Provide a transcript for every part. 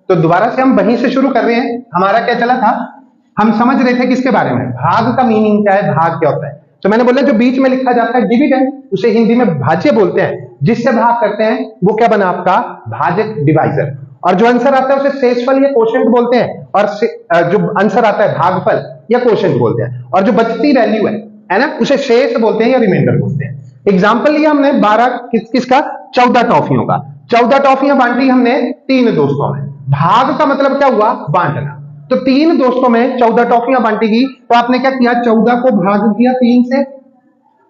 तो दोबारा से हम वहीं से शुरू कर रहे हैं। हमारा क्या चला था, हम समझ रहे थे किसके बारे में, भाग का मीनिंग क्या है, भाग क्या होता है। तो मैंने बोला जो बीच में लिखा जाता है डिविडेंड, उसे हिंदी में भाज्य बोलते हैं, जिससे भाग करते हैं वो क्या बना आपका भाजक, डिवाइजर। और जो आंसर आता है उसे शेषफल या कोशेंट बोलते हैं, और जो आंसर आता है भागफल या कोशेंट बोलते हैं, और जो बचती वैल्यू है ना, उसे शेष बोलते हैं या रिमाइंडर बोलते हैं। एग्जाम्पल लिया हमने 12 किसका, 14 टॉफियों का। 14 टॉफियां बांटी हमने 3 दोस्तों में। भाग का मतलब क्या हुआ, बांटना। तो 3 दोस्तों में 14 टॉफियां बांटी गई, तो आपने क्या किया, 14 को भाग किया 3 से।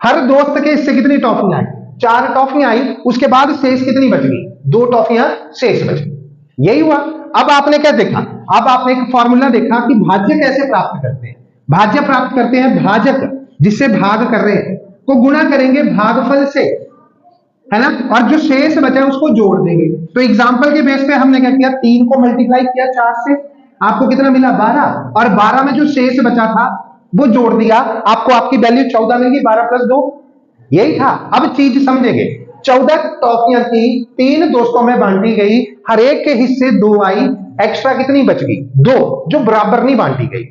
हर दोस्त के इससे कितनी टॉफियां आई, 4 टॉफियां आई। उसके बाद शेष कितनी बच गई, 2 टॉफियां शेष बच गई। यही हुआ। अब आपने क्या देखा, अब आपने एक फॉर्मूला देखा कि भाज्य कैसे प्राप्त करते हैं। भाज्य प्राप्त करते हैं, भाजक जिससे भाग कर रहे हैं को गुणा करेंगे भागफल से, है ना, और जो शेष बचा है उसको जोड़ देंगे। तो एग्जांपल के बेस पे हमने क्या किया, 3 को मल्टीप्लाई किया 4 से, आपको कितना मिला 12, और 12 में जो शेष बचा था वो जोड़ दिया, आपको आपकी वैल्यू 14 मिल गई, 12 + 2 यही था। अब चीज समझेंगे, 14 टॉफियां थी, 3 दोस्तों में बांटी गई, हर एक के हिस्से 2 आई, एक्स्ट्रा कितनी बच गई 2, जो बराबर नहीं बांटी गई।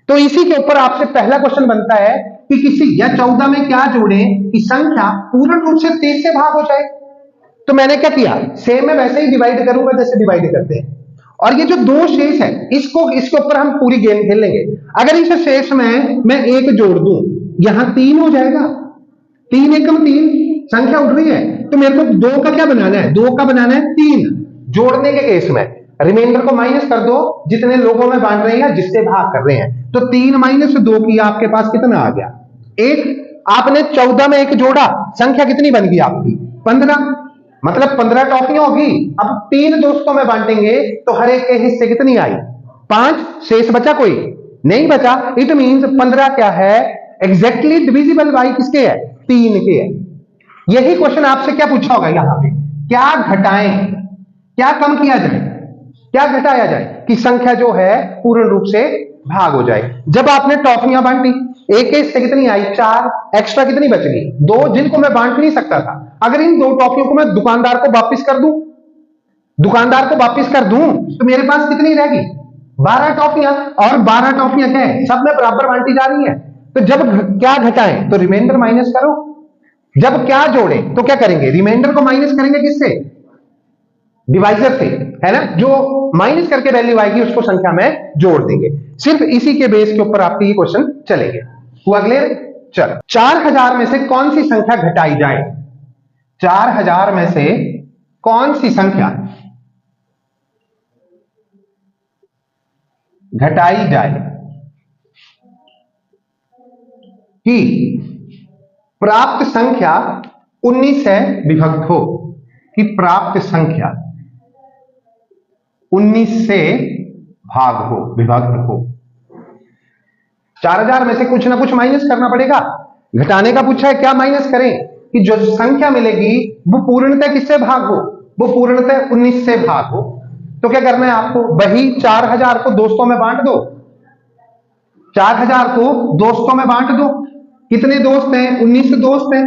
तो इसी के ऊपर आपसे पहला क्वेश्चन बनता है कि किसी या 14 में क्या जोड़े कि संख्या पूर्ण रूप से 30 से भाग हो जाए। तो मैंने क्या किया, सेम में वैसे ही डिवाइड करूंगा जैसे डिवाइड करते हैं, और ये जो 2 शेष है इसको, इसके ऊपर हम पूरी गेम खेल लेंगे। अगर इस शेष में मैं 1 जोड़ दूं, यहां 3 हो जाएगा, 3 एकम 3 संख्या उठ रही है, तो मेरे को 2 का क्या बनाना है, 2 का बनाना है 3। जोड़ने के केस में रिमाइंडर को माइनस कर दो, जितने लोगों में बांट रहे हैं जिससे भाग कर रहे हैं, तो 3 - 2 की आपके पास कितना आ गया 1। आपने 14 में 1 जोड़ा, संख्या कितनी बन गई आपकी 15, मतलब 15 टॉफियां होगी। अब 3 दोस्तों में बांटेंगे तो हर एक के हिस्से कितनी आई 5, शेष बचा कोई नहीं बचा। इट मींस 15 क्या है, एग्जैक्टली डिविजिबल बाई किसके है 3 के है। यही क्वेश्चन आपसे क्या पूछा होगा यहां पे, क्या घटाएं, क्या कम किया जाए, क्या घटाया जाए कि संख्या जो है पूर्ण रूप से भाग हो जाए। जब आपने टॉफियां बांटी, एक के हिस्से कितनी आई 4, एक्स्ट्रा कितनी बच गई 2, जिनको मैं बांट नहीं सकता था। अगर इन 2 टॉफियों को मैं दुकानदार को वापस कर दूं, तो मेरे पास कितनी रहेगी 12 टॉफियां, और 12 टॉफियां क्या है, सब में बराबर बांटी जा रही है। तो जब क्या घटाएं तो रिमाइंडर माइनस करो, जब क्या जोड़े तो क्या करेंगे, रिमाइंडर को माइनस करेंगे किससे, डिवाइजर से, है ना, जो माइनस करके वैल्यू आएगी उसको संख्या में जोड़ देंगे। सिर्फ इसी के बेस के ऊपर आपके ये क्वेश्चन चलेंगे। हुआ क्लियर, चलो 4000 में से कौन सी संख्या घटाई जाए, 4000 में से कौन सी संख्या घटाई जाए कि प्राप्त संख्या 19 से विभक्त हो, कि प्राप्त संख्या 19 से भाग हो, विभक्त हो। 4000 में से कुछ ना कुछ माइनस करना पड़ेगा, घटाने का पूछा है, क्या माइनस करें कि जो संख्या मिलेगी वो पूर्णतः किससे भाग हो, वो पूर्णतः 19 से भाग हो। तो क्या करना है आपको, वही 4000 को दोस्तों में बांट दो, 4000 को दोस्तों में बांट दो। कितने दोस्त हैं, 19 दोस्त हैं।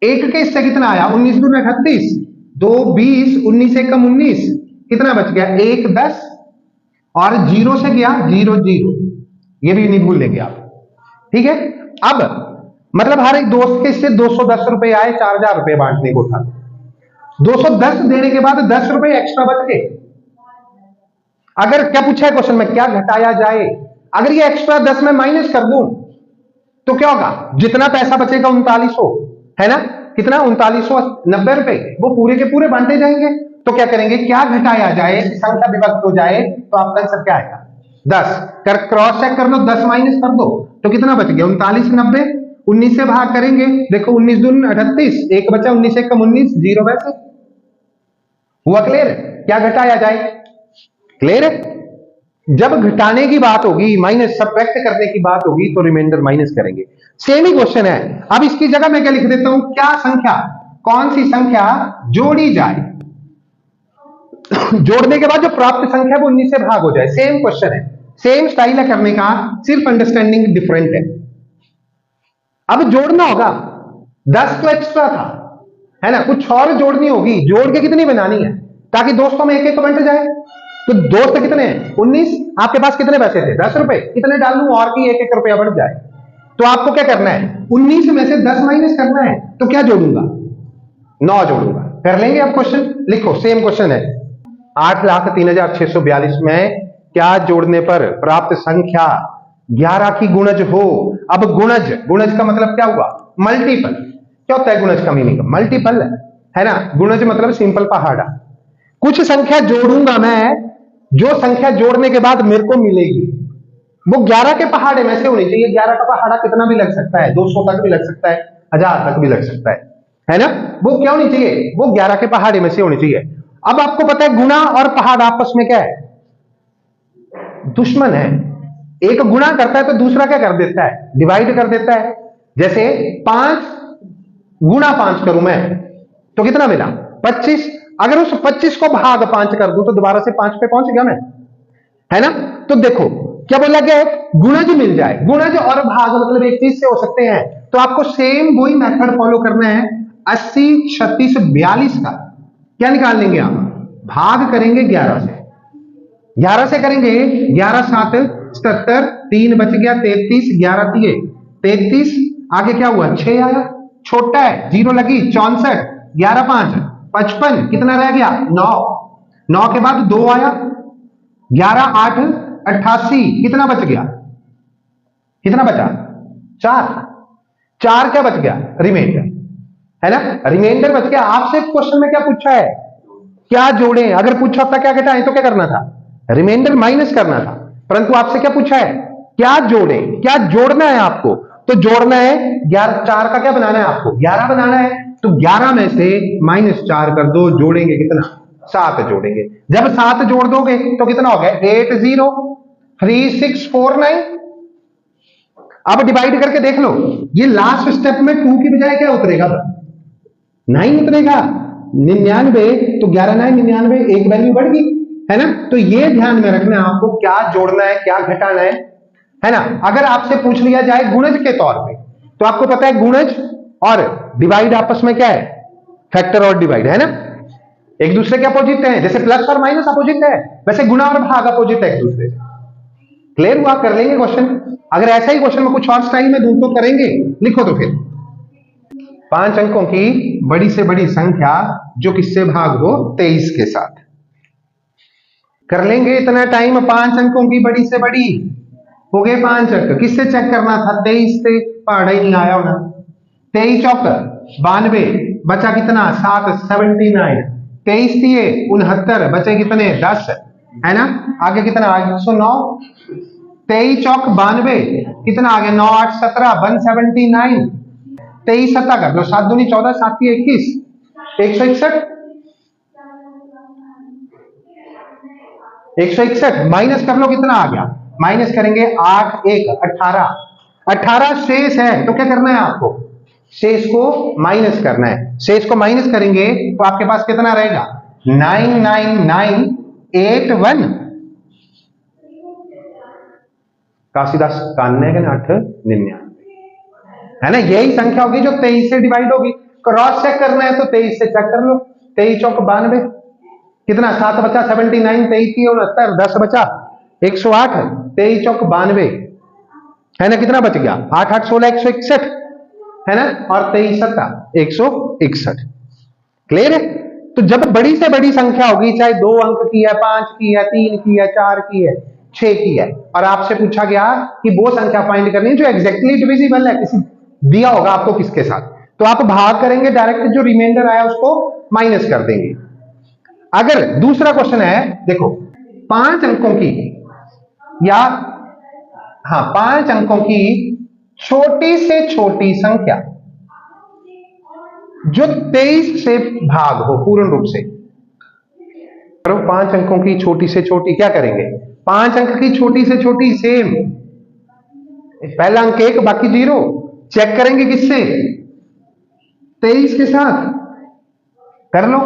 एक के हिस्से कितना आया 19 दूनी 38, 2 20, 19 एकम 19, कितना बच गया 1 10, और 0 से गया 0 0, ये भी नहीं भूलेंगे आप, ठीक है। अब मतलब हर एक दोस्त के इससे 210 रुपए आए, 4000 रुपए बांटने को था, 210 देने के बाद 10 रुपए एक्स्ट्रा बच गए। अगर क्या पूछा है क्वेश्चन में, क्या घटाया जाए, अगर ये एक्स्ट्रा 10 में माइनस कर दूं तो क्या होगा, जितना पैसा बचेगा 3900, है ना, कितना 3990 रुपए, वो पूरे के पूरे बांटे जाएंगे। तो क्या करेंगे, क्या घटाया जाए संख्या विभक्त हो जाए, तो आपका आंसर क्या आएगा 10। कर क्रॉस चेक कर लो, 10 माइनस कर दो तो कितना बच गया 3990, 19 से भाग करेंगे, देखो 19 दूनी 38, एक बचा 19 एकम 19, 0 वैसे। हुआ क्लियर, क्या घटाया जाए, क्लियर है। जब घटाने की बात होगी, माइनस सब्ट्रैक्ट करने की बात होगी, तो रिमाइंडर माइनस करेंगे। सेम ही क्वेश्चन है। अब इसकी जगह मैं क्या लिख देता हूं, क्या संख्या, कौन सी संख्या जोड़ी जाए, जोड़ने के बाद जो प्राप्त संख्या वो 19 से भाग हो जाए। सेम क्वेश्चन है, सेम स्टाइल है करने का, सिर्फ अंडरस्टैंडिंग डिफरेंट है। अब जोड़ना होगा, 10 तो एक्स्ट्रा था, है ना, कुछ और जोड़नी होगी, जोड़ के कितनी बनानी है ताकि दोस्तों में एक एक बंट जाए, तो दोस्त कितने हैं? 19। आपके पास कितने पैसे थे? 10 रुपए। कितने डाल लूं और कि 1-1 रुपया बढ़ जाए? तो आपको क्या करना है? 19 में से 10 माइनस करना है। तो क्या जोड़ूंगा? 9 जोड़ूंगा। कर लेंगे आप क्वेश्चन? लिखो, सेम क्वेश्चन है। 8,03,642 में क्या जोड़ने पर प्राप्त संख्या 11 की गुणज हो? अब गुणज, गुणज का मतलब क्या हुआ? मल्टीपल। क्या होता है गुणज का मीनिंग? मल्टीपल है ना। गुणज मतलब सिंपल पहाड़ा। कुछ संख्या जोड़ूंगा मैं, जो संख्या जोड़ने के बाद मेरे को मिलेगी वो 11 के पहाड़े में से होनी चाहिए। 11 का पहाड़ा कितना भी लग सकता है, 200 तक भी लग सकता है, 1000 तक भी लग सकता है ना। वो क्या होनी चाहिए? वो 11 के पहाड़े में से होनी चाहिए। अब आपको पता है गुणा और पहाड़ आपस में क्या है? दुश्मन है। एक गुणा करता है तो दूसरा क्या कर देता है? डिवाइड कर देता है। जैसे 5 गुणा 5 करूं मैं तो कितना मिला? 25। अगर उस 25 को भाग 5 कर दूं तो दोबारा से 5 पे पहुंच गया मैं, है ना। तो देखो क्या बोला गया है? गुणज मिल जाए। गुणज और भाग मतलब एक चीज से हो सकते हैं। तो आपको सेम वही मेथड फॉलो करना है। 80, 36, 42 का क्या निकाल लेंगे आप? भाग करेंगे 11 से। 11 से करेंगे, 11 7 77, 3 बच गया 33, 11 3 33, आगे क्या हुआ? 6 आया, छोटा है, 0 लगी, 64, 11 5 55, कितना रह गया? 9। 9 के बाद 2 आया, 11 8 88, कितना बच गया? कितना बचा? 4। 4 क्या बच गया? रिमाइंडर, है ना। रिमाइंडर बच गया। आपसे क्वेश्चन में क्या पूछा है? क्या जोड़ें? अगर पूछा होता क्या घटाएं तो क्या करना था? रिमाइंडर माइनस करना था। परंतु आपसे क्या पूछा है? क्या जोड़ें? क्या जोड़ना है आपको? तो जोड़ना है 11। 4 का क्या बनाना है आपको? 11 बनाना है। तो 11 में से -4 कर दो, जोड़ेंगे कितना? 7 जोड़ेंगे। जब 7 जोड़ दोगे तो कितना हो गया? 803649। अब डिवाइड करके देख लो, ये लास्ट स्टेप में 2 की बजाय क्या उतरेगा? 9 उतरेगा। 99, तो 11 9 99, एक वैल्यू बढ़ गई, है ना। तो ये ध्यान में रखना है आपको, क्या जोड़ना है क्या घटाना है ना। अगर आपसे पूछ लिया जाए गुणज के तौर पे, तो आपको पता है गुणज और डिवाइड आपस में क्या है? फैक्टर और डिवाइड, है ना। एक दूसरे के अपोजिट है। जैसे प्लस और माइनस अपोजिट है, वैसे गुणा और भाग अपोजिट है एक दूसरे से। क्लियर हुआ? कर लेंगे क्वेश्चन। अगर ऐसा ही क्वेश्चन में कुछ और स्टाइल में दूं तो करेंगे। लिखो तो फिर 5 अंकों की बड़ी से बड़ी संख्या जो किससे भाग हो? 23 के साथ। कर लेंगे इतना टाइम। 5 अंकों की बड़ी से बड़ी हो गए 5 अंक। किससे चेक करना था? 23 से। पहाड़ा ही नहीं आया होना। 23 चौक 92, बचा कितना? 7 79, 23 दिए 69, बचे कितने? 10, है ना। आगे कितना? 109। 23 चौक 92, कितना आ गया? 9 8 17, 179। 23 7 कर लो, 7 दूनी 14, 7 21, 161। 161 माइनस कर लो, कितना आ गया? माइनस करेंगे 8 1 18। 18 शेष है तो क्या करना है आपको? शेष को माइनस करना है। शेष को माइनस करेंगे तो आपके पास कितना रहेगा? 99981। काशीदास 91 है ना। यही संख्या होगी जो 23 से डिवाइड होगी। क्रॉस चेक करना है तो 23 से चेक कर लो। 23 चौक 92, कितना? 7 बचा 79, 23 69, 10 बचा 108, 23 चौक 92, है ना। कितना बच गया? 8 8 16 161, है ना। और 23 7 161। क्लियर है? तो जब बड़ी से बड़ी संख्या होगी, चाहे 2 अंक की है, 5 की है, 3 की है, 4 की है, 6 की है, और आपसे पूछा गया कि वो संख्या फाइंड करनी है जो एग्जैक्टली डिविजिबल है, किसी दिया होगा आपको किसके साथ, तो आप भाग करेंगे डायरेक्ट, जो रिमाइंडर आया उसको माइनस कर देंगे। अगर दूसरा क्वेश्चन है, देखो 5 अंकों की या 5 अंकों की छोटी से छोटी संख्या जो 23 से भाग हो पूर्ण रूप से। 5 अंकों की छोटी से छोटी क्या करेंगे? 5 अंक की छोटी से छोटी सेम, पहला अंक 1 बाकी 0, चेक करेंगे किससे? 23 के साथ। कर लो।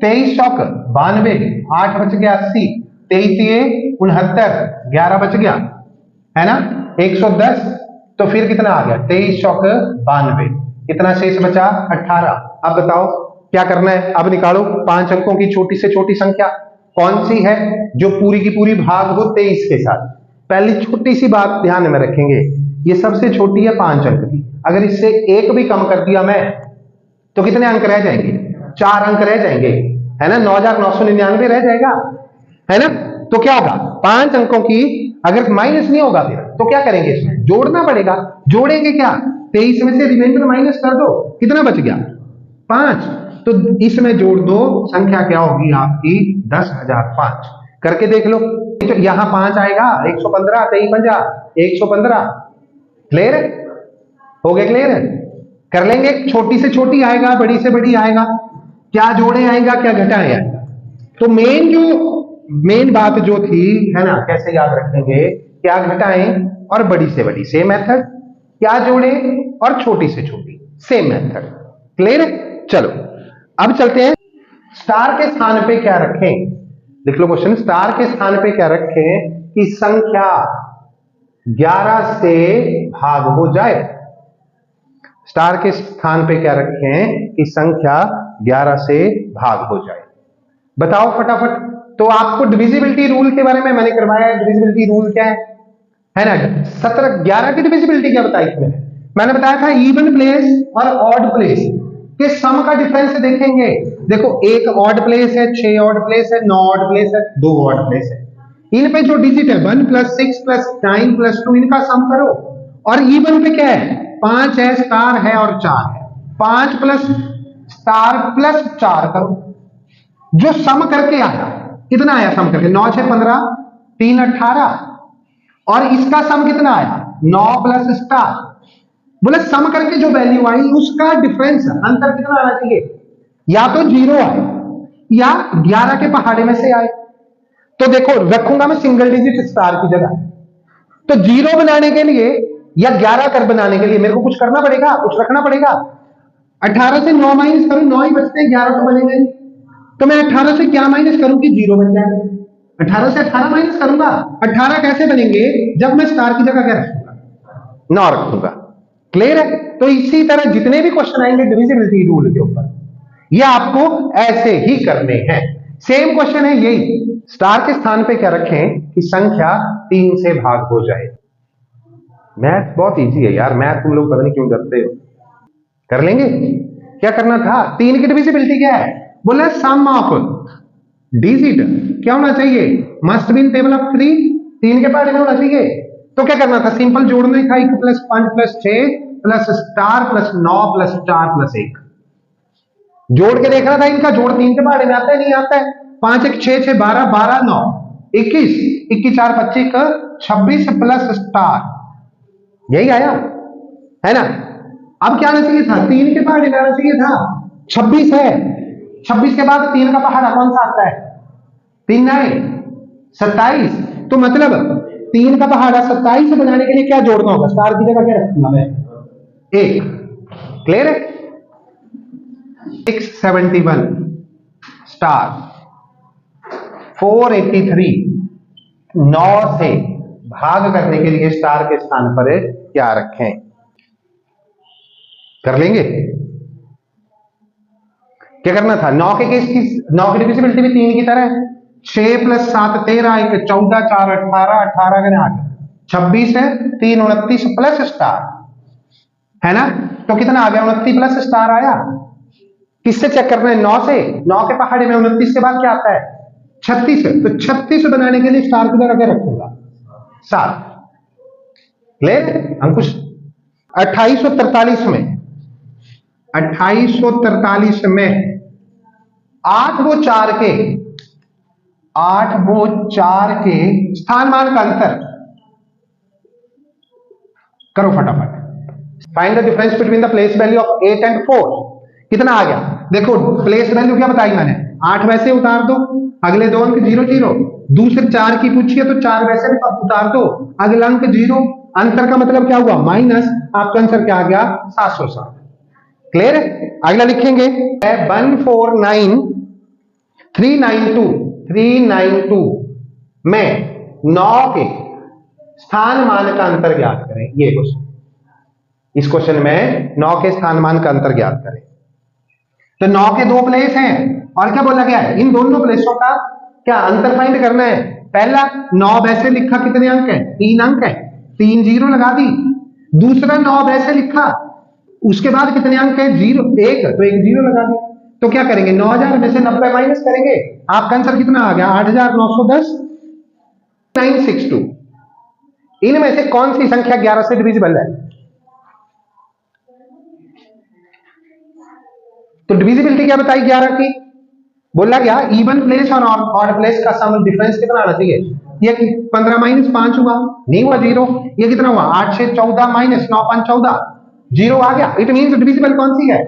23 चौक 92, 8 बच गया 80, 23 69, 11 बच गया, है ना, 110। तो फिर कितना आ गया? 23 चौक 92, कितना शेष बचा? 18। अब बताओ क्या करना है? अब निकालो 5 अंकों की छोटी से छोटी संख्या। कौन सी है जो पूरी की पूरी भाग हो 23 के साथ। पहली छोटी सी बात ध्यान में रखेंगे, ये सबसे छोटी है 5 अंक की। अगर इससे एक भी कम कर दिया मैं तो कितने अंक रह जाएंगे? 4 अंक रह जाएंगे, है ना। 9,999 रह जाएगा, है ना। तो क्या होगा? 5 अंकों की अगर माइनस नहीं होगा फिर तो क्या करेंगे? इसमें जोड़ना पड़ेगा। जोड़ेंगे क्या? 23 में से रिमाइंडर माइनस कर दो, कितना बच गया? 5। तो इसमें जोड़ दो, संख्या क्या होगी आपकी? 10,005। करके देख लो, तो यहां 5 आएगा, 115, 23 115। क्लियर है? हो गया क्लियर है? कर लेंगे। छोटी से छोटी आएगा, बड़ी से बड़ी आएगा, क्या जोड़े आएगा क्या घटाए आएगा। तो मेन बात जो थी, है ना, कैसे याद रखेंगे? क्या घटाएं और बड़ी से बड़ी सेम मेथड, क्या जोड़े और छोटी से छोटी सेम मेथड। क्लियर है? चलो अब चलते हैं, स्टार के स्थान पे क्या रखें? लिख लो क्वेश्चन, स्टार के स्थान पे क्या रखें कि संख्या 11 से भाग हो जाए। स्टार के स्थान पे क्या रखें कि संख्या 11 से भाग हो जाए। बताओ फटाफट। तो आपको डिविजिबिलिटी रूल के बारे में मैंने करवाया है। डिविजिबिलिटी रूल क्या है ना? 17 11 की डिविजिबिलिटी क्या बताई थी मैंने बताया था इवन प्लेस और ऑड प्लेस के सम का डिफरेंस देखेंगे। देखो, एक ऑड प्लेस है, 6 ऑड प्लेस है, 9 ऑड प्लेस है, 2 ऑड प्लेस है। इन पे जो डिजिट है 1 + 6 + 9 + 2, इनका सम करो। और इवन पे क्या है? 5 है, स्टार है और 4 है। 5 + स्टार + 4 करो, जो सम करके आया कितना आया? सम करके 9 6 15, 3 18, और इसका सम कितना आया? 9 + स्टार। बोले सम करके जो वैल्यू आई उसका डिफरेंस, अंतर कितना आना चाहिए? या तो 0 आए या 11 के पहाड़े में से आए। तो देखो, रखूंगा मैं सिंगल डिजिट स्टार की जगह। तो 0 बनाने के लिए या 11 कर बनाने के लिए मेरे को कुछ करना पड़ेगा, कुछ रखना पड़ेगा। 18 से 9 माइनस करूं, 9 ही बचते हैं, 11 तो बनेंगे नहीं। तो मैं 18 से क्या माइनस करूं कि 0 बन जाए? 18 से 18 माइनस करूंगा। 18 कैसे बनेंगे? जब मैं स्टार की जगह क्या रखूंगा? 9 रखूंगा। क्लियर है? तो इसी तरह जितने भी क्वेश्चन आएंगे डिविजिबिलिटी रूल के ऊपर, ये आपको ऐसे ही करने हैं। सेम क्वेश्चन है यही, स्टार के स्थान पे क्या रखें कि संख्या 3 से भाग हो जाए। मैथ बहुत इजी है यार, मैथ तुम लोग पता नहीं क्यों डरते हो। कर लेंगे। क्या करना था? 3 की डिविजिबिलिटी क्या है? बोला सम ऑफ डिजिट क्या होना चाहिए? Must be in table of 3, 3 के पहाड़े में होना चाहिए। तो क्या करना था? सिंपल जोड़ना ही था, 1 + 5 + 6 + स्टार + 9 + 4 + 1। जोड़ के देखना था, इनका जोड़ 3 के पहाड़े में आता है नहीं आता है? 5 1 6 6 12 12 9 21 21 4 25 26 + स्टार, यही आया, है ना। अब क्या आना चाहिए था? 3 के पहाड़े में आना चाहिए था। 26 है, 26 के बाद 3 का पहाड़ा कौन सा आता है? 3 9 27। तो मतलब 3 का पहाड़ा 27 बनाने के लिए क्या जोड़ना होगा? स्टार की जगह क्या रखूंगा मैं? 1। क्लियर है? 671 स्टार, 483 9 से भाग करने के लिए स्टार के स्थान पर क्या रखें? कर लेंगे। क्या करना था? 9 के केस की 9 की डिविजिबिलिटी भी 3 की तरह है। 6 + 7 13 1 14 4 18 18 के 8 26 है, 3 29 + स्टार, है ना। तो कितना आ गया? 29 + स्टार आया। किससे चेक करना है? 9 से। 9 के पहाड़े में 29 के बाद क्या आता है? 36 है। तो 36 बनाने के लिए स्टार की जगह क्या रखूंगा? 7। क्लियर अंकुश? 2843 में 2843 में 8 वो 4 के 8 वो 4 के स्थान मान का अंतर करो फटाफट। Find the difference between the place value of 8 and 4। कितना आ गया? देखो, प्लेस वैल्यू क्या बताई मैंने? 8 वैसे उतार दो, अगले 2 अंक 0 0। दूसरे 4 की पूछी है तो 4 वैसे भी उतार दो, अगला अंक 0। अंतर का मतलब क्या हुआ? माइनस। आपका आंसर क्या आ गया? 707। क्लियर है? अगला लिखेंगे 392 में 9 के स्थान मान का अंतर ज्ञात करें। ये क्वेश्चन, इस क्वेश्चन में 9 के स्थान मान का अंतर ज्ञात करें। तो 9 के 2 प्लेस हैं और क्या बोला गया है? इन दोनों प्लेसों का क्या अंतर फाइंड करना है? पहला 9 वैसे लिखा, कितने अंक है? 3 अंक है, 3 जीरो लगा दी। दूसरा 9 वैसे लिखा, उसके बाद कितने अंक है? 0 1, तो 1 जीरो लगा दी। तो क्या करेंगे? 9000 में से 90 माइनस करेंगे, आपका आंसर कितना आ गया? 8910 962। इनमें से कौन सी संख्या 11 से डिविजिबल है? तो डिविजिबिलिटी क्या बताई 11 की? बोला क्या इवन प्लेस और ऑड प्लेस का सम डिफरेंस कितना आना चाहिए? ये 15 माइनस 5 हुआ, नहीं हुआ 0। ये कितना हुआ? 8 से 14 माइनस 9 5 14, 0 आ गया। इट मींस डिविजिबल कौन सी है?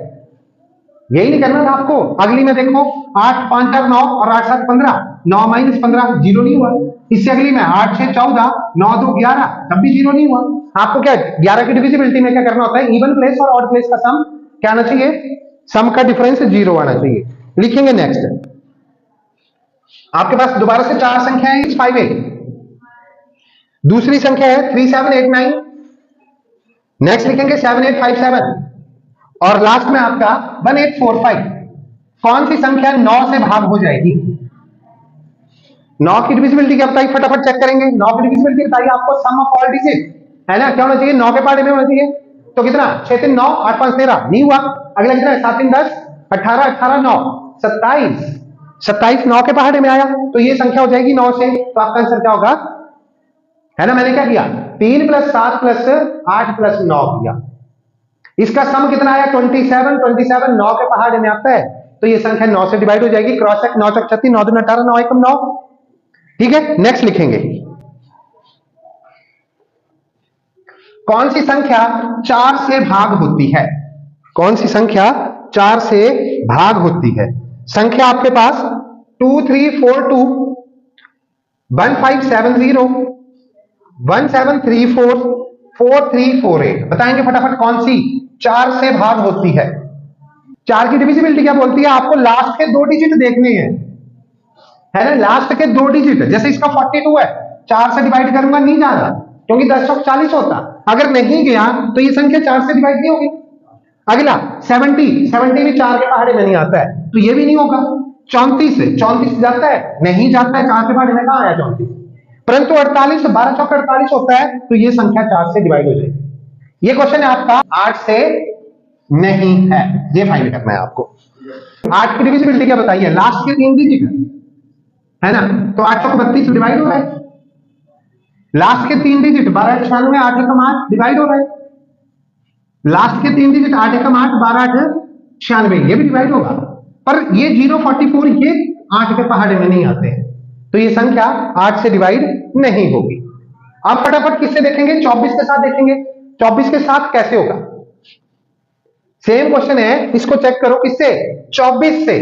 यही नहीं करना था आपको। अगली में देखो 8 5 8 9 और 8 7 15, 9 माइनस 15 0 नहीं हुआ। इससे अगली में 8 से 14 9 2 11, तब भी 0 नहीं हुआ। आपको क्या 11 की डिविजिबिलिटी में क्या करना होता है? इवन प्लेस और ऑड प्लेस का सम क्या आना चाहिए? सम का डिफरेंस 0 आना चाहिए। लिखेंगे नेक्स्ट। आपके पास दोबारा से 4 संख्याएं 658, दूसरी संख्या है 3789, नेक्स्ट लिखेंगे 7857 और लास्ट में आपका 1845। कौन सी संख्या 9 से भाग हो जाएगी? 9 की डिविजिबिलिटी क्या बताइए? फटाफट चेक करेंगे। 9 की डिविजिबिलिटी बताइए आपको, सम ऑफ ऑल डिजिट है ना, क्या होना चाहिए? 9 के पहाड़े में होना चाहिए। तो कितना? 6 3 9 8 5 13, नहीं हुआ। अगला कितना है? 7 3 10 18 18 9 27, 27 9 के पहाड़े में आया, तो ये संख्या हो जाएगी 9 से। तो आपका आंसर क्या होगा? है ना, मैंने क्या किया? 3 + 7 + 8 + 9 किया। इसका सम कितना आया? 27, 27 9 के पहाड़े में आता है, तो ये संख्या 9 से डिवाइड हो जाएगी। क्रॉस चेक, 9 चौक 36, 9 दूनी 18, 9 एकम 9। ठीक है, नेक्स्ट लिखेंगे। कौन सी संख्या 4 से भाग होती है? कौन सी संख्या 4 से भाग होती है? संख्या आपके पास 2342, 1570, 1734, 4348। बताएंगे फटाफट कौन सी 4 से भाग होती है? 4 की डिविजिबिलिटी क्या बोलती है? आपको लास्ट के 2 डिजिट देखने हैं, है ना, लास्ट के 2 डिजिट। जैसे इसका 42 है, 4 से डिवाइड करूंगा नहीं जा रहा, क्योंकि 10 चौक 40 होता। अगर नहीं गया तो ये संख्या 4 से डिवाइड नहीं होगी। अगला 70, 70 भी 4 के पहाड़े में नहीं आता है, तो ये भी नहीं होगा। 34 जाता है? नहीं जाता है, 4 के पहाड़े में कहां आया 34? परंतु 48, 12 चौक 48 होता है, तो ये संख्या 4 से डिवाइड हो जाएगी। ये क्वेश्चन है आपका 8 से नहीं है, ये फाइंड करना है आपको। 8 की डिविजिबिलिटी क्या बताइए? लास्ट के 3 डिजिट है ना, तो 8 चौक 32 डिवाइड हो रहा है। लास्ट के 3 डिजिट 12 96, 8 एकम 8 डिवाइड हो रहा है। लास्ट के 3 डिजिट 8 एकम 8, 12 8 96, ये भी डिवाइड होगा। पर ये 044 ये 8 के पहाड़े में नहीं आते हैं, तो ये संख्या 8 से डिवाइड नहीं होगी। अब फटाफट किससे देखेंगे? 24 के साथ देखेंगे। 24 के साथ कैसे होगा? सेम क्वेश्चन है, इसको चेक करो किससे? 24 से।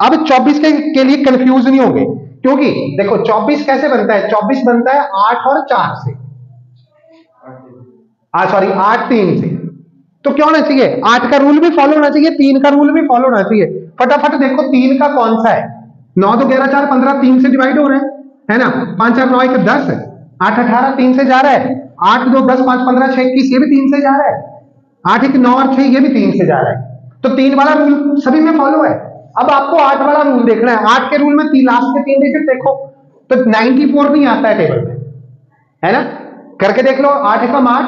अब 24 के लिए कंफ्यूज नहीं होंगे, क्योंकि देखो 24 कैसे बनता है? 24 बनता है 8 और 4 से, सॉरी 8 3 से। तो क्या होना चाहिए? 8 का रूल भी फॉलो होना चाहिए, 3 का रूल भी फॉलो होना चाहिए। फटाफट देखो 3 का कौन सा है? 9 2 11 4 15, 3 से डिवाइड हो रहे हैं, है ना। 5 4 9 1 10, 8 18 3 से जा रहा है। 8 2 10 5 15 6 21, ये भी 3 से जा रहा है। 8 1 9 और 6, ये भी 3 से जा रहा है। तो 3 वाला रूल सभी में फॉलो है। अब आपको 8 वाला रूल देखना है। 8 के रूल में लास्ट के 3 डिजिट देखो, तो 94 नहीं आता है टेबल में, है ना। करके देख लो। 8 एकम 8,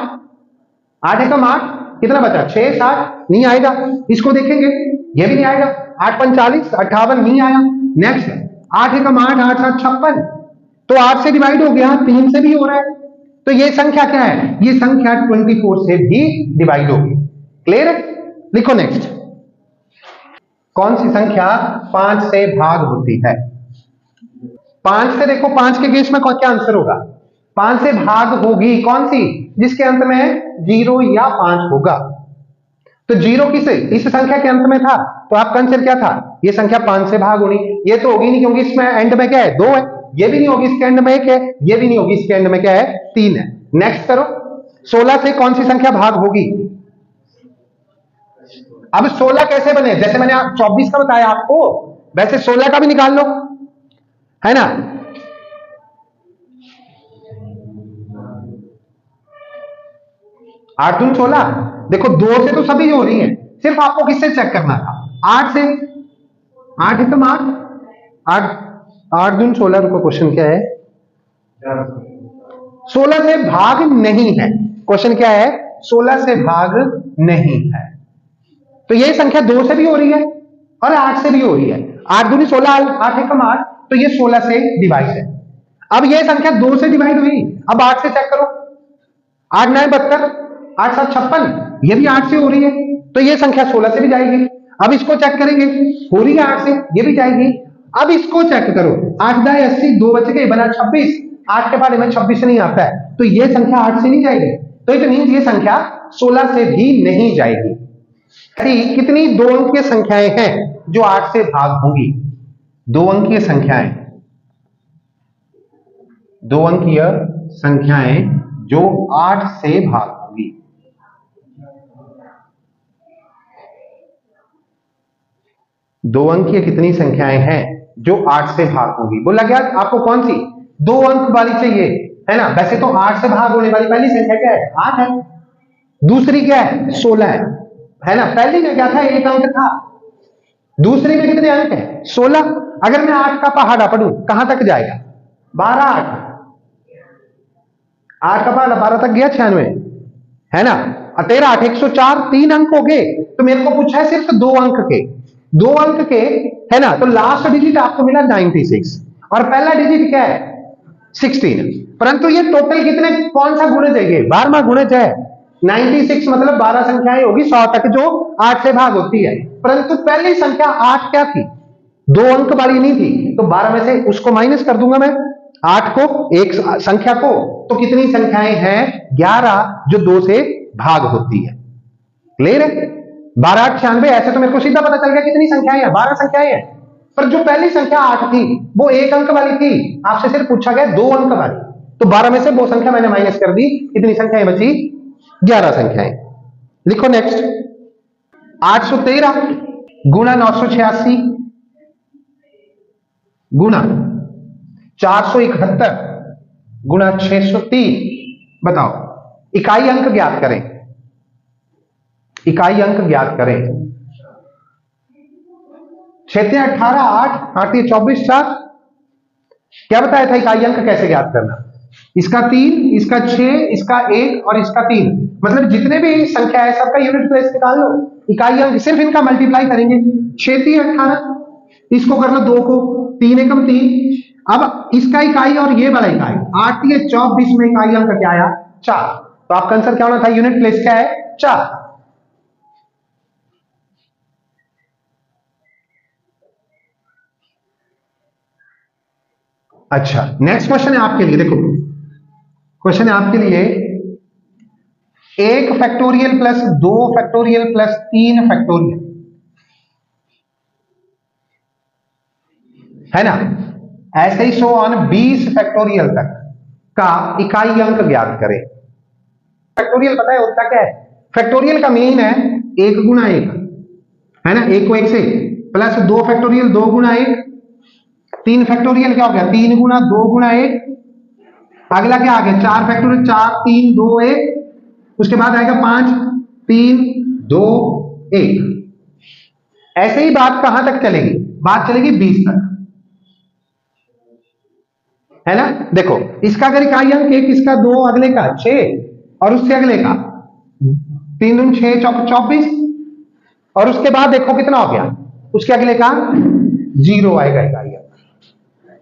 8 एकम 8 कितना बचा? 6 7 नहीं आएगा। इसको देखेंगे, ये भी नहीं आएगा। 8 45 58 नहीं आया। नेक्स्ट 8 एकम 8, 8 7 56, तो 8 से डिवाइड हो गया, 3 से भी हो रहा है, तो ये संख्या क्या है? ये संख्या 24 से भी डिवाइड होगी। क्लियर है? लिखो नेक्स्ट। कौन सी संख्या 5 से भाग होती है? 5 से देखो, 5 के केस में क्या आंसर होगा? 5 से भाग होगी कौन सी? जिसके अंत में 0 या 5 होगा। तो 0 किसे? इस संख्या के अंत में था, तो आपका आंसर क्या था? ये संख्या 5 से भाग होनी। ये तो होगी नहीं, क्योंकि इसमें एंड में क्या है? 2 है। ये भी नहीं होगी, इसके एंड में 1 है। ये भी नहीं होगी, इसके एंड में क्या है? 3 है। नेक्स्ट करो। 16 से कौन सी संख्या भाग होगी? अब 16 कैसे बने? जैसे मैंने 24 का बताया आपको, वैसे 16 का भी निकाल लो, है ना। 8 दूनी 16, देखो 2 से तो सभी हो रही है, सिर्फ आपको किससे चेक करना था? 8 से। 8 एकम 8, 8 8 दून 16, रुको क्वेश्चन क्या है? 16 से भाग नहीं है। क्वेश्चन क्या है? 16 से भाग नहीं है। तो ये संख्या 2 से भी हो रही है और 8 से भी हो रही है। 8 दूनी 16, 8 एकम 8, तो ये 16 से डिवाइड है। अब ये संख्या 2 से डिवाइड हुई, अब 8 से चेक करो। 8 9 72, 8 7 56, ये भी 8 से हो रही है, तो ये संख्या 16 से भी जाएगी। अब इसको चेक करेंगे, हो रही है 8 से, ये भी जाएगी। अब इसको चेक करो, 8 दाई 80, 2 बच गए, बना 26। 8 के बाद में 26 नहीं आता है, तो ये संख्या 8 से नहीं जाएगी, तो इट मींस ये संख्या 16 से भी नहीं जाएगी। कितनी 2 अंकीय संख्याएं हैं जो 8 से भाग होंगी? 2 अंकीय संख्याएं, 2 अंकीय संख्याएं जो 8 से भाग होंगी। दो अंकीय कितनी संख्याएं हैं जो 8 से भाग होगी? बोला गया आपको कौन सी 2 अंक वाली चाहिए, है ना? वैसे तो 8 से भाग होने वाली पहली संख्या क्या है? 8 है। दूसरी क्या है? 16 है ना? पहली में क्या था? 1 अंक था। दूसरी में कितने अंक है? 16। अगर मैं 8 का पहाड़ा पढ़ूं, कहां तक जाएगा? 12 8, 8 का पहाड़ा 12 तक गया, 96, है ना? 13 8 104, 3 अंक हो गए। तो मेरे को पूछा है सिर्फ 2 अंक के, 2 अंक के, है ना? तो लास्ट डिजिट आपको मिला 96 और पहला डिजिट क्या है? 16। परंतु ये टोटल कितने, कौन सा गुणज है? ये 12वां गुणज है। 96 मतलब 12 संख्याएं होगी 100 तक जो 8 से भाग होती है। परंतु पहली संख्या 8 क्या थी? 2 अंक वाली नहीं थी, तो 12 में से उसको माइनस कर दूंगा मैं, 8 को, एक संख्या को, तो कितनी संख्याएं हैं? 11 जो 2 से भाग होती है। क्लियर है? 12 8 96, ऐसे तो मेरे को सीधा पता चल गया कितनी संख्याएं हैं, 12 संख्याएं हैं। पर जो पहली संख्या 8 थी वो 1 अंक वाली थी, आपसे सिर्फ पूछा गया 2 अंक वाली, तो 12 में से वो संख्या मैंने माइनस कर दी, कितनी संख्याएं बची? 11 संख्याएं। लिखो नेक्स्ट, 813 गुणा 986 गुणा 471 गुणा 603, बताओ इकाई अंक ज्ञात करें, इकाई अंक ज्ञात करें। 6 18 8 8 24 4, क्या बताया था इकाई अंक कैसे ज्ञात करना? इसका 3, इसका 6, इसका 1 और इसका 3, मतलब जितने भी संख्या है सबका यूनिट प्लेस निकाल लो, इकाई अंक सिर्फ इनका मल्टीप्लाई करेंगे। 6 3 18, इसको कर लो 2 को, 3 एकम 3। अब इसका इकाई और ये वाला इकाई 8 24 में इकाई अंक क्या आया? 4। तो आपका आंसर क्या होना था? यूनिट प्लेस क्या है? 4। अच्छा, नेक्स्ट क्वेश्चन है आपके लिए, देखो क्वेश्चन है आपके लिए, 1 factorial plus 2 factorial plus 3 factorial, है ना? ऐसे ही सो ऑन 20 फैक्टोरियल तक का इकाई अंक ज्ञात करें। फैक्टोरियल पता है होता क्या है? फैक्टोरियल का मीन है 1 गुणा 1, है ना? 1 को 1 से, प्लस 2 फैक्टोरियल 2 गुणा 1, 3 फैक्टोरियल क्या हो गया? 3 गुणा 2 गुणा 1, अगला क्या आ गया? 4 फैक्टोरियल 4 3 2 1, उसके बाद आएगा 5 3 2 1। ऐसे ही बात कहां तक चलेगी? बात चलेगी 20 तक, है ना? देखो इसका अगर इकाई अंक 1, इसका 2, अगले का 6 और उससे अगले का 3 दून 6 24, और उसके बाद देखो कितना हो गया? उसके अगले का 0 आएगा इकाई अंक।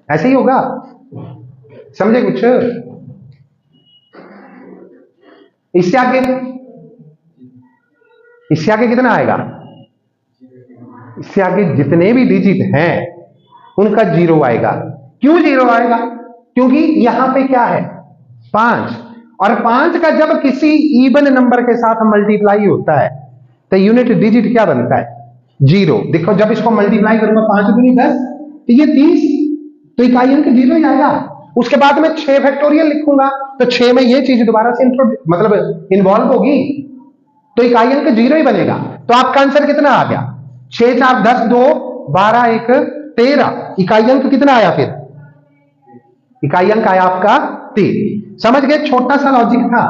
ऐसे ही होगा, समझे कुछ? इससे आगे, इससे आगे कितना आएगा? इससे आगे जितने भी डिजिट हैं उनका 0 आएगा। क्यों 0 आएगा? क्योंकि यहां पे क्या है? 5, और 5 का जब किसी इवन नंबर के साथ मल्टीप्लाई होता है तो यूनिट डिजिट क्या बनता है? 0। देखो जब इसको मल्टीप्लाई करूंगा 5 दूनी 10, तो ये 30, तो इकाई अंक 0 ही आएगा। उसके बाद में 6 फैक्टोरियल लिखूंगा तो 6 में ये चीज दोबारा से मतलब इन्वॉल्व होगी, तो इकाई अंक 0 ही बनेगा। तो आपका आंसर कितना आ गया? 6 4 10 2 12 1 13, इकाई अंक कितना आया? फिर इकाई अंक आया आपका 3। समझ गए? छोटा सा लॉजिक था,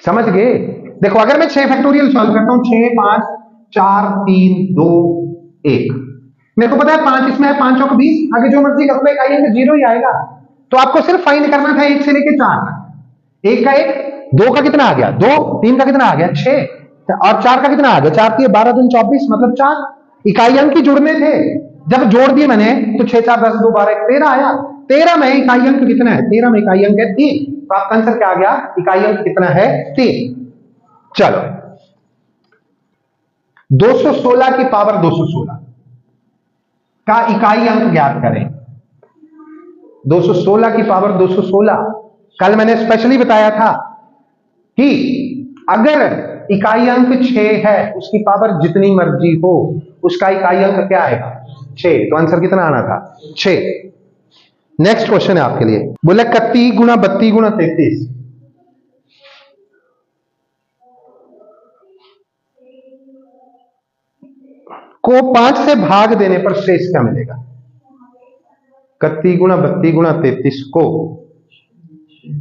समझ गए? देखो अगर मैं 6 फैक्टोरियल सॉल्व करता हूं, 6 5 4 3 2 1, मेरे को पता है 5 इसमें है, 5 चौक 20, आगे जो मर्जी करोगे इकाई अंक 0 ही आएगा। तो आपको सिर्फ फाइंड करना था 1 से लेके 4, 1 का 1, 2 का कितना आ गया 2, 3 का कितना आ गया 6 और 4 का कितना आ गया 4 की 12 दूनी 24, मतलब 4 इकाई अंक ही जुड़ने थे। जब जोड़ दिए मैंने तो 6 4 10 2 12 13 आया। 13 में इकाई अंक कितना है? 13 में इकाई अंक है 3। तो आपका आंसर क्या आ गया? इकाई अंक कितना है? 3। चलो 216 की पावर 216 का इकाई अंक ज्ञात करें। 216 की पावर 216, कल मैंने स्पेशली बताया था कि अगर इकाई अंक 6 है, उसकी पावर जितनी मर्जी हो, उसका इकाई अंक क्या आएगा? 6। तो आंसर कितना आना था? 6। नेक्स्ट क्वेश्चन है आपके लिए, बोले 31 गुणा 32 गुणा 33 को 5 से भाग देने पर शेष क्या मिलेगा? 31 गुणा 32 गुणा 33 को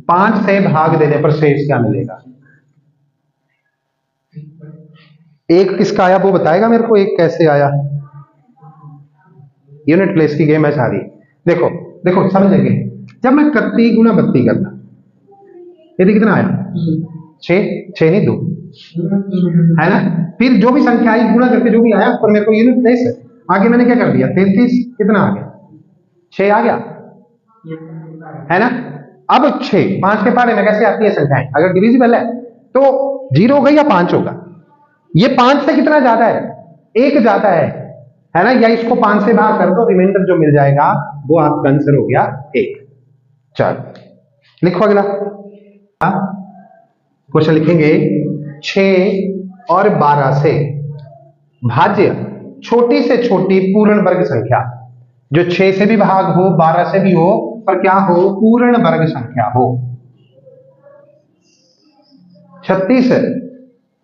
5 से भाग देने पर शेष क्या मिलेगा? एक किसका आया वो बताएगा मेरे को, एक कैसे आया? यूनिट प्लेस की गेम है सारी। देखो देखो समझेंगे, जब मैं 31 गुणा 32 करना, ये कितना आया? 6, 6 नहीं 2 है ना। फिर जो भी संख्या आई गुणा करके जो भी आया, पर मेरे को यूनिट प्लेस है, आगे मैंने क्या कर दिया 33, कितना आ गया? 6 आ गया, है ना। अब 6 5 के पहाड़े में कैसे आती है संख्याएं? अगर डिविजिबल है तो 0 होगा या 5 होगा। ये 5 से कितना ज्यादा है? 1 ज्यादा है ना। या इसको 5 से भाग कर दो, रिमाइंडर जो मिल जाएगा वो आपका आंसर हो गया 1। चलो लिखो अगला क्वेश्चन, लिखेंगे 6 और 12 से भाज्य छोटी से छोटी पूर्ण वर्ग संख्या, जो 6 से भी भाग हो 12 से भी हो, पर क्या हो? पूर्ण वर्ग संख्या हो। 36 है,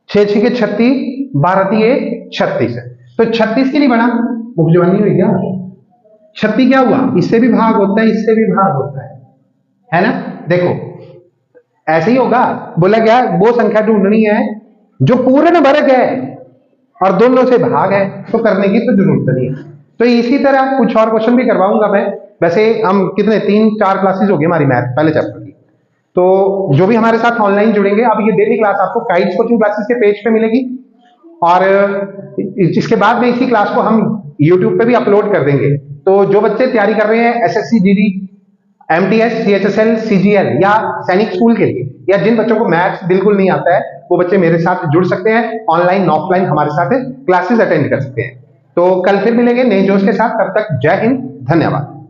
6 6 के 36, 12 3 36 है। तो 36 के लिए बना मुख जवानी हुई क्या? 36 क्या हुआ? इससे भी भाग होता है, इससे भी भाग होता है ना। देखो ऐसे ही होगा, बोला गया वो संख्या ढूंढनी है जो पूर्ण वर्ग है और दोनों से भाग है, तो करने की तो जरूरत नहीं है। तो इसी तरह कुछ और क्वेश्चन भी करवाऊंगा मैं। वैसे हम कितने 3-4 क्लासेस हो गई हमारी मैथ पहले चैप्टर की, तो जो भी हमारे साथ ऑनलाइन जुड़ेंगे, अब ये डेली क्लास आपको काइट्स कोचिंग क्लासेस के पेज पे मिलेगी, और इसके बाद में इसी क्लास को हम यूट्यूब पे भी अपलोड कर देंगे। तो जो बच्चे तैयारी कर रहे हैं SSC GD MTS CHSL CGL या सैनिक स्कूल के लिए, या जिन बच्चों को मैथ्स बिल्कुल नहीं आता है, वो बच्चे मेरे साथ जुड़ सकते हैं, ऑनलाइन ऑफलाइन हमारे साथ क्लासेस अटेंड कर सकते हैं। तो कल फिर मिलेंगे नए जोश के साथ, तब तक जय हिंद, धन्यवाद।